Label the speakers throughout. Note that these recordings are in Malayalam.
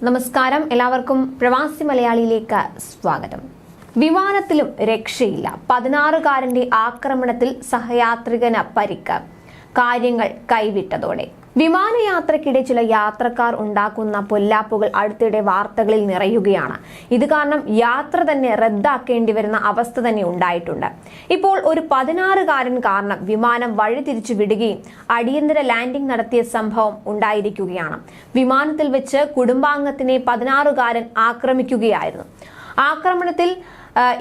Speaker 1: നമസ്കാരം, എല്ലാവർക്കും പ്രവാസി മലയാളിയിലേക്ക് സ്വാഗതം. വിമാനത്തിലും രക്ഷയില്ല. 16കാരന്റെ ആക്രമണത്തിൽ സഹയാത്രികന് പരിക്ക്. കാര്യങ്ങൾ കൈവിട്ടതോടെ വിമാനയാത്രയ്ക്കിടെ ചില യാത്രക്കാർ ഉണ്ടാക്കുന്ന പൊല്ലാപ്പുകൾ അടുത്തിടെ വാർത്തകളിൽ നിറയുകയാണ്. ഇത് കാരണം യാത്ര തന്നെ റദ്ദാക്കേണ്ടി വരുന്ന അവസ്ഥ തന്നെ ഉണ്ടായിട്ടുണ്ട്. ഇപ്പോൾ ഒരു 16കാരൻ കാരണം വിമാനം വഴിതിരിച്ചു വിടുകയും അടിയന്തര ലാൻഡിംഗ് നടത്തിയ സംഭവം ഉണ്ടായിരിക്കുകയാണ്. വിമാനത്തിൽ വെച്ച് കുടുംബാംഗത്തിനെ 16കാരൻ ആക്രമിക്കുകയായിരുന്നു. ആക്രമണത്തിൽ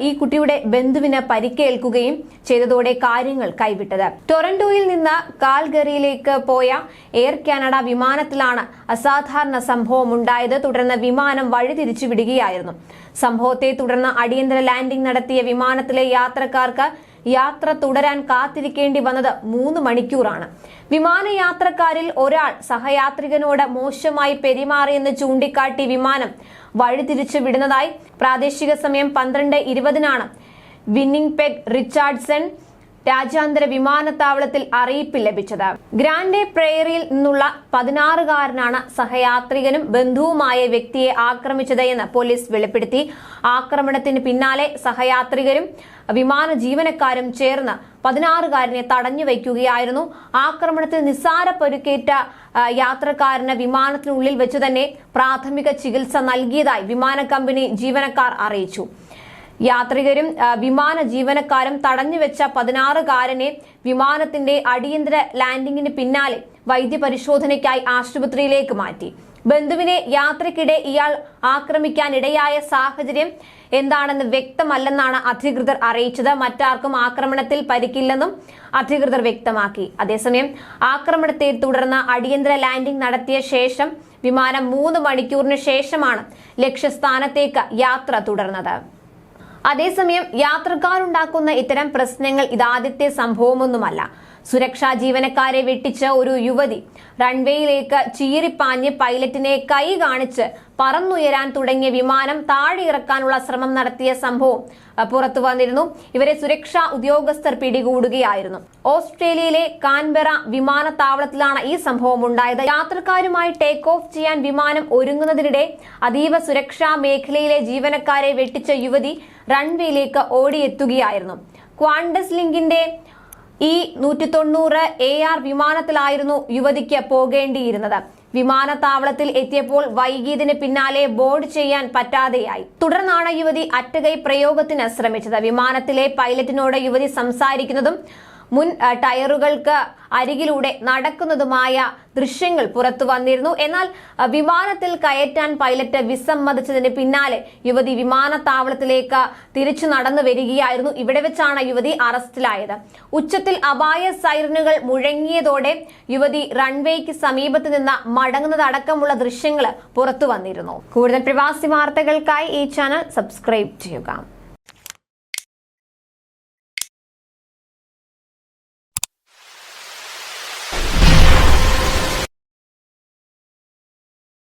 Speaker 1: ഈ കുട്ടിയുടെ ബന്ധുവിന് പരിക്കേൽക്കുകയും ചെയ്തതോടെ കാര്യങ്ങൾ കൈവിട്ടത്. ടൊറന്റോയിൽ നിന്ന് കാൽഗറിയിലേക്ക് പോയ എയർ കാനഡ വിമാനത്തിലാണ് അസാധാരണ സംഭവം ഉണ്ടായത്. തുടർന്ന് വിമാനം വഴിതിരിച്ചു വിടുകയായിരുന്നു. സംഭവത്തെ തുടർന്ന് അടിയന്തര ലാൻഡിംഗ് നടത്തിയ വിമാനത്തിലെ യാത്രക്കാർക്ക് യാത്ര തുടരാൻ കാത്തിരിക്കേണ്ടി വന്നത് 3 മണിക്കൂറാണ്. വിമാനയാത്രക്കാരിൽ ഒരാൾ സഹയാത്രികനോട് മോശമായി പെരുമാറിയെന്ന് ചൂണ്ടിക്കാട്ടി വിമാനം വഴിതിരിച്ചു വിടുന്നതായി പ്രാദേശിക സമയം 12:20 വിന്നിംഗ്പെഗ് റിച്ചാർഡ്സൺ രാജ്യാന്തര വിമാനത്താവളത്തിൽ അറിയിപ്പ് ലഭിച്ചത്. ഗ്രാൻഡെ പ്രേറിയിൽ നിന്നുള്ള 16കാരനാണ് സഹയാത്രികനും ബന്ധുവുമായ വ്യക്തിയെ ആക്രമിച്ചത് എന്ന് പോലീസ് വെളിപ്പെടുത്തി. ആക്രമണത്തിന് പിന്നാലെ സഹയാത്രികരും വിമാന ജീവനക്കാരും ചേർന്ന് 16കാരനെ തടഞ്ഞു വയ്ക്കുകയായിരുന്നു. ആക്രമണത്തിൽ നിസ്സാര പരിക്കേറ്റ യാത്രക്കാരന് വിമാനത്തിനുള്ളിൽ വെച്ച് തന്നെ പ്രാഥമിക ചികിത്സ നൽകിയതായി വിമാന കമ്പനി ജീവനക്കാർ അറിയിച്ചു. യാത്രികരും വിമാന ജീവനക്കാരും തടഞ്ഞുവെച്ച 16കാരനെ വിമാനത്തിന്റെ അടിയന്തര ലാൻഡിംഗിന് പിന്നാലെ വൈദ്യപരിശോധനയ്ക്കായി ആശുപത്രിയിലേക്ക് മാറ്റി. ബന്ധുവിനെ യാത്രയ്ക്കിടെ ഇയാൾ ആക്രമിക്കാനിടയായ സാഹചര്യം എന്താണെന്ന് വ്യക്തമല്ലെന്നാണ് അധികൃതർ അറിയിച്ചത്. മറ്റാർക്കും ആക്രമണത്തിൽ പരിക്കില്ലെന്നും അധികൃതർ വ്യക്തമാക്കി. അതേസമയം ആക്രമണത്തെ തുടർന്ന് അടിയന്തര ലാൻഡിംഗ് നടത്തിയ ശേഷം വിമാനം 3 മണിക്കൂറിന് ശേഷമാണ് ലക്ഷ്യസ്ഥാനത്തേക്ക് യാത്ര തുടർന്നത്. അതേസമയം യാത്രക്കാരുണ്ടാക്കുന്ന ഇത്തരം പ്രശ്നങ്ങൾ ഇതാദ്യത്തെ സംഭവമൊന്നുമല്ല. സുരക്ഷാ ജീവനക്കാരെ വെട്ടിച്ച് ഒരു യുവതി റൺവേയിലേക്ക് ചീറിപ്പാഞ്ഞ് പൈലറ്റിനെ കൈ കാണിച്ച് പറന്നുയരാൻ തുടങ്ങിയ വിമാനം താഴെ ഇറക്കാനുള്ള ശ്രമം നടത്തിയ സംഭവം പുറത്തു വന്നിരുന്നു. ഇവരെ സുരക്ഷാ ഉദ്യോഗസ്ഥർ പിടികൂടുകയായിരുന്നു. ഓസ്ട്രേലിയയിലെ കാൻബെറ വിമാനത്താവളത്തിലാണ് ഈ സംഭവം ഉണ്ടായത്. യാത്രക്കാരുമായി ടേക്ക് ഓഫ് ചെയ്യാൻ വിമാനം ഒരുങ്ങുന്നതിനിടെ അതീവ സുരക്ഷാ മേഖലയിലെ ജീവനക്കാരെ വെട്ടിച്ച യുവതി റൺവേയിലേക്ക് ഓടിയെത്തുകയായിരുന്നു. ക്വാണ്ടസ് ലിങ്കിന്റെ ഈ 190 AR വിമാനത്തിലായിരുന്നു യുവതിക്ക് പോകേണ്ടിയിരുന്നത്. വിമാനത്താവളത്തിൽ എത്തിയപ്പോൾ വൈകിയതിന് പിന്നാലെ ബോർഡ് ചെയ്യാൻ പറ്റാതെയായി. തുടർന്നാണ് യുവതി അറ്റകൈ പ്രയോഗത്തിന് ശ്രമിച്ചത്. വിമാനത്തിലെ പൈലറ്റിനോട് യുവതി സംസാരിക്കുന്നതും മുൻ ടയറുകൾക്ക് അരികിലൂടെ നടക്കുന്നതുമായ ദൃശ്യങ്ങൾ പുറത്തു വന്നിരുന്നു. എന്നാൽ വിമാനത്തിൽ കയറ്റാൻ പൈലറ്റ് വിസമ്മതിച്ചതിന് പിന്നാലെ യുവതി വിമാനത്താവളത്തിലേക്ക് തിരിച്ചു നടന്നു വരികയായിരുന്നു. ഇവിടെ വെച്ചാണ് യുവതി അറസ്റ്റിലായത്. ഉച്ചത്തിൽ അപായ സൈറനുകൾ മുഴങ്ങിയതോടെ യുവതി റൺവേക്ക് സമീപത്ത് നിന്ന് മടങ്ങുന്നതടക്കമുള്ള ദൃശ്യങ്ങൾ പുറത്തു വന്നിരുന്നു. കൂടുതൽ പ്രവാസി വാർത്തകൾക്കായി ഈ ചാനൽ സബ്സ്ക്രൈബ് ചെയ്യുക.